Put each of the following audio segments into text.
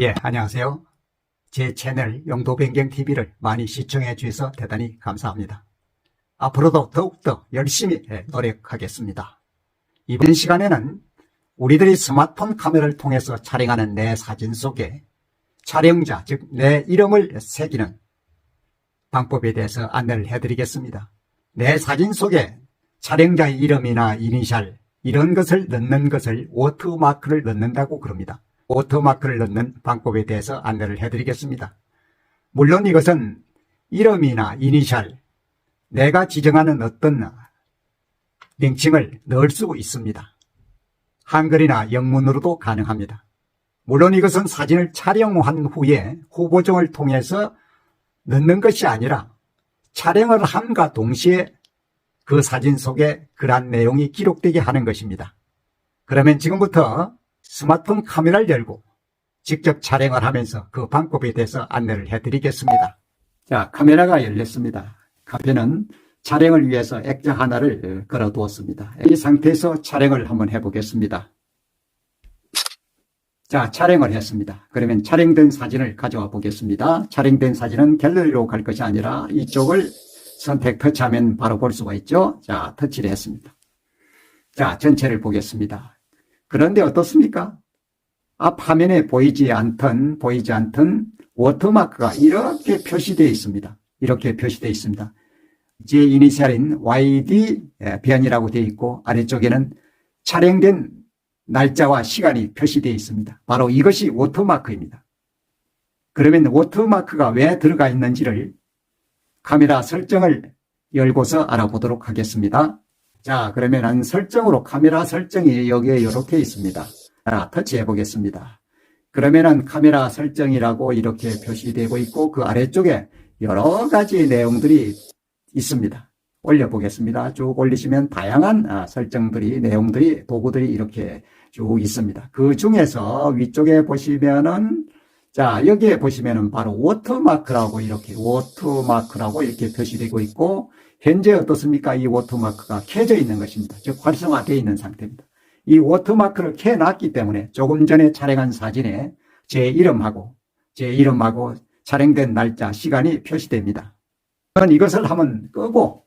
예, 안녕하세요. 제 채널 영도변경TV를 많이 시청해 주셔서 대단히 감사합니다. 앞으로도 더욱더 열심히 노력하겠습니다. 이번 시간에는 우리들이 스마트폰 카메라를 통해서 촬영하는 내 사진 속에 촬영자, 즉 내 이름을 새기는 방법에 대해서 안내를 해드리겠습니다. 내 사진 속에 촬영자의 이름이나 이니셜 이런 것을 넣는 것을 워터마크를 넣는다고 그럽니다. 워터마크를 넣는 방법에 대해서 안내를 해드리겠습니다. 물론 이것은 이름이나 이니셜, 내가 지정하는 어떤 명칭을 넣을 수 있습니다. 한글이나 영문으로도 가능합니다. 물론 이것은 사진을 촬영한 후에 후보정을 통해서 넣는 것이 아니라 촬영을 함과 동시에 그 사진 속에 그러한 내용이 기록되게 하는 것입니다. 그러면 지금부터 스마트폰 카메라를 열고 직접 촬영을 하면서 그 방법에 대해서 안내를 해드리겠습니다. 자, 카메라가 열렸습니다. 카페는 촬영을 위해서 액자 하나를 걸어 두었습니다. 이 상태에서 촬영을 한번 해보겠습니다. 자, 촬영을 했습니다. 그러면 촬영된 사진을 가져와 보겠습니다. 촬영된 사진은 갤러리로 갈 것이 아니라 이쪽을 선택 터치하면 바로 볼 수가 있죠. 자, 터치를 했습니다. 자, 전체를 보겠습니다. 그런데 어떻습니까? 앞 화면에 보이지 않던 워터마크가 이렇게 표시되어 있습니다. 이렇게 표시되어 있습니다. 제 이니셜인 YD 변이라고 되어 있고 아래쪽에는 촬영된 날짜와 시간이 표시되어 있습니다. 바로 이것이 워터마크입니다. 그러면 워터마크가 왜 들어가 있는지를 카메라 설정을 열고서 알아보도록 하겠습니다. 자, 그러면 설정으로 카메라 설정이 여기에 이렇게 있습니다. 하나 터치해 보겠습니다. 그러면은 카메라 설정이라고 이렇게 표시되고 있고 그 아래쪽에 여러 가지 내용들이 있습니다. 올려보겠습니다. 쭉 올리시면 다양한 설정들이, 내용들이, 도구들이 이렇게 쭉 있습니다. 그 중에서 위쪽에 보시면은 자, 여기에 보시면은 바로 워터마크라고 이렇게 표시되고 있고 현재 어떻습니까? 이 워터마크가 켜져 있는 것입니다. 즉 활성화되어 있는 상태입니다. 이 워터마크를 켜놨기 때문에 조금 전에 촬영한 사진에 제 이름하고 촬영된 날짜, 시간이 표시됩니다. 저는 이것을 한번 끄고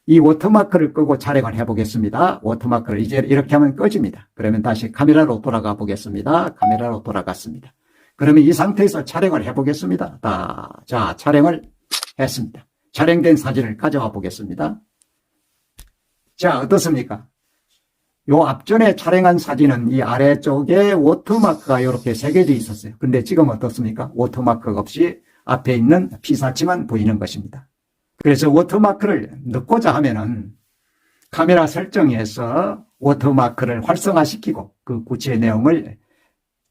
이 워터마크를 끄고 촬영을 해보겠습니다. 워터마크를 이제 이렇게 하면 꺼집니다. 그러면 다시 카메라로 돌아가 보겠습니다. 카메라로 돌아갔습니다. 그러면 이 상태에서 촬영을 해보겠습니다. 자, 촬영을 했습니다. 촬영된 사진을 가져와 보겠습니다. 자, 어떻습니까? 요 앞전에 촬영한 사진은 이 아래쪽에 워터마크가 이렇게 새겨져 있었어요. 근데 지금 어떻습니까? 워터마크가 없이 앞에 있는 피사체만 보이는 것입니다. 그래서 워터마크를 넣고자 하면은 카메라 설정에서 워터마크를 활성화시키고 그 구체 내용을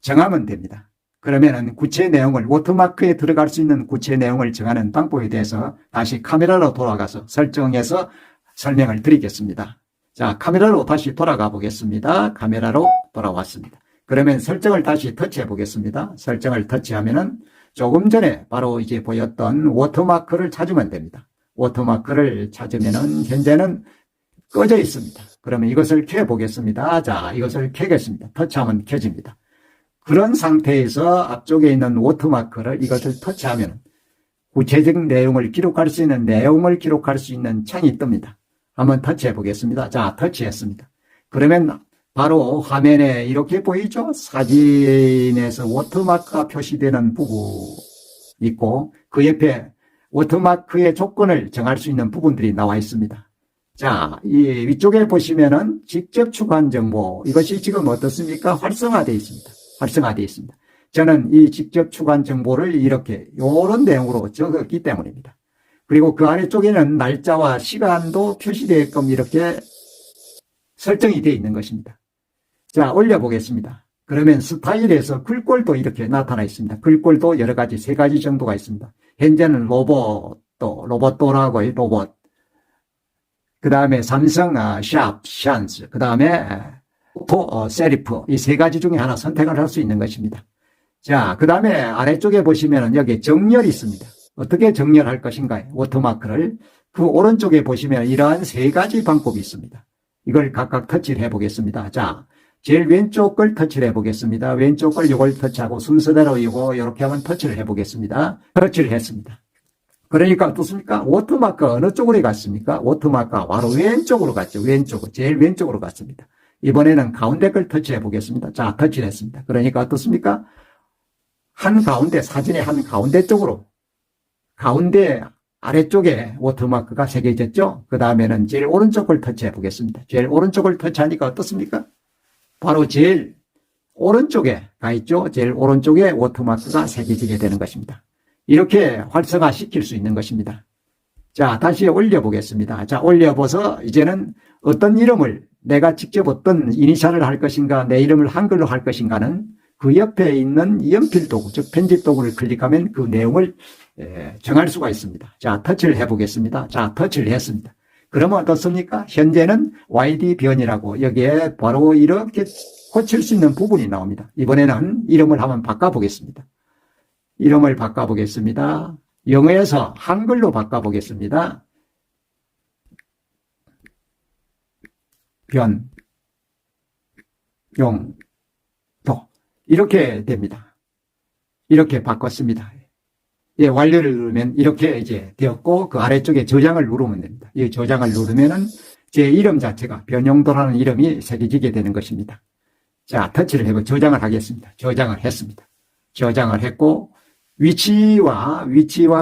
정하면 됩니다. 그러면은 구체 내용을, 워터마크에 들어갈 수 있는 구체 내용을 정하는 방법에 대해서 다시 카메라로 돌아가서 설정해서 설명을 드리겠습니다. 자, 카메라로 다시 돌아가 보겠습니다. 카메라로 돌아왔습니다. 그러면 설정을 다시 터치해 보겠습니다. 설정을 터치하면은 조금 전에 바로 이제 보였던 워터마크를 찾으면 됩니다. 워터마크를 찾으면은 현재는 꺼져 있습니다. 그러면 이것을 켜 보겠습니다. 자, 이것을 켜겠습니다. 터치하면 켜집니다. 그런 상태에서 앞쪽에 있는 워터마크를 이것을 터치하면 구체적인 내용을 기록할 수 있는 창이 뜹니다. 한번 터치해 보겠습니다. 자, 터치했습니다. 그러면 바로 화면에 이렇게 보이죠? 사진에서 워터마크가 표시되는 부분이 있고 그 옆에 워터마크의 조건을 정할 수 있는 부분들이 나와 있습니다. 자, 이 위쪽에 보시면은 직접 추가한 정보, 이것이 지금 어떻습니까? 활성화되어 있습니다. 저는 이 직접 추가한 정보를 이렇게 요런 내용으로 적었기 때문입니다. 그리고 그 아래쪽에는 날짜와 시간도 표시되게끔 이렇게 설정이 되어 있는 것입니다. 자, 올려보겠습니다. 그러면 스타일에서 글꼴도 이렇게 나타나 있습니다. 글꼴도 여러 가지, 3가지 정도가 있습니다. 현재는 로봇도라고 로봇. 그 다음에 삼성 샵, 그 다음에 세리프, 이 3가지 중에 하나 선택을 할 수 있는 것입니다. 자, 그 다음에 아래쪽에 보시면은 여기 정렬이 있습니다. 어떻게 정렬할 것인가, 워터마크를. 그 오른쪽에 보시면 이러한 3가지 방법이 있습니다. 이걸 각각 터치를 해보겠습니다. 자, 제일 왼쪽 걸 터치를 해보겠습니다. 왼쪽 걸 요걸 터치하고 순서대로 이거 이렇게 하면 터치를 해보겠습니다. 터치를 했습니다. 그러니까 어떻습니까? 워터마크 어느 쪽으로 갔습니까? 워터마크가 바로 왼쪽으로 갔죠. 왼쪽으로. 제일 왼쪽으로 갔습니다. 이번에는 가운데 걸 터치해 보겠습니다. 자, 터치를 했습니다. 그러니까 어떻습니까? 한가운데, 사진의 한가운데 쪽으로, 가운데 아래쪽에 워터마크가 새겨졌죠? 그 다음에는 제일 오른쪽 걸 터치해 보겠습니다. 제일 오른쪽을 터치하니까 어떻습니까? 바로 제일 오른쪽에 가 있죠? 제일 오른쪽에 워터마크가 새겨지게 되는 것입니다. 이렇게 활성화시킬 수 있는 것입니다. 자, 다시 올려보겠습니다. 자, 올려봐서 이제는 어떤 이름을 내가 직접 어떤 이니셜을 할 것인가, 내 이름을 한글로 할 것인가는 그 옆에 있는 연필 도구, 즉 편집 도구를 클릭하면 그 내용을 정할 수가 있습니다. 자, 터치를 해보겠습니다. 자, 터치를 했습니다. 그러면 어떻습니까? 현재는 YD 변이라고 여기에 바로 이렇게 고칠 수 있는 부분이 나옵니다. 이번에는 이름을 한번 바꿔보겠습니다. 이름을 바꿔보겠습니다. 영어에서 한글로 바꿔보겠습니다. 변, 용, 도. 이렇게 됩니다. 이렇게 바꿨습니다. 예, 완료를 누르면 이렇게 이제 되었고, 그 아래쪽에 저장을 누르면 됩니다. 이 저장을 누르면은 제 이름 자체가 변용도라는 이름이 새겨지게 되는 것입니다. 자, 터치를 해보 저장을 하겠습니다. 저장을 했습니다. 저장을 했고, 위치와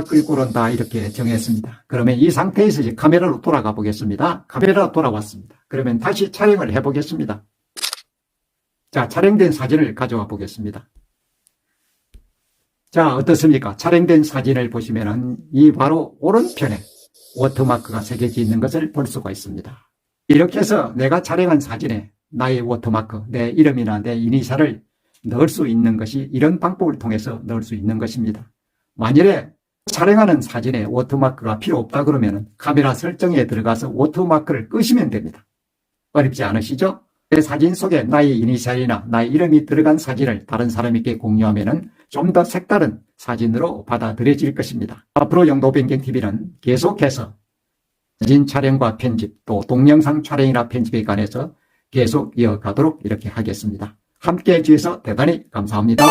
끌고는 다 이렇게 정했습니다. 그러면 이 상태에서 이제 카메라로 돌아가 보겠습니다. 카메라로 돌아왔습니다. 그러면 다시 촬영을 해 보겠습니다. 자, 촬영된 사진을 가져와 보겠습니다. 자, 어떻습니까? 촬영된 사진을 보시면은 이 바로 오른편에 워터마크가 새겨져 있는 것을 볼 수가 있습니다. 이렇게 해서 내가 촬영한 사진에 나의 워터마크, 내 이름이나 내 이니셜을 넣을 수 있는 것이 이런 방법을 통해서 넣을 수 있는 것입니다. 만일에 촬영하는 사진에 워터마크가 필요 없다 그러면 카메라 설정에 들어가서 워터마크를 끄시면 됩니다. 어렵지 않으시죠? 내 사진 속에 나의 이니셜이나 나의 이름이 들어간 사진을 다른 사람에게 공유하면 좀 더 색다른 사진으로 받아들여질 것입니다. 앞으로 영도변경TV는 계속해서 사진 촬영과 편집 또 동영상 촬영이나 편집에 관해서 계속 이어가도록 이렇게 하겠습니다. 함께해 주셔서 대단히 감사합니다.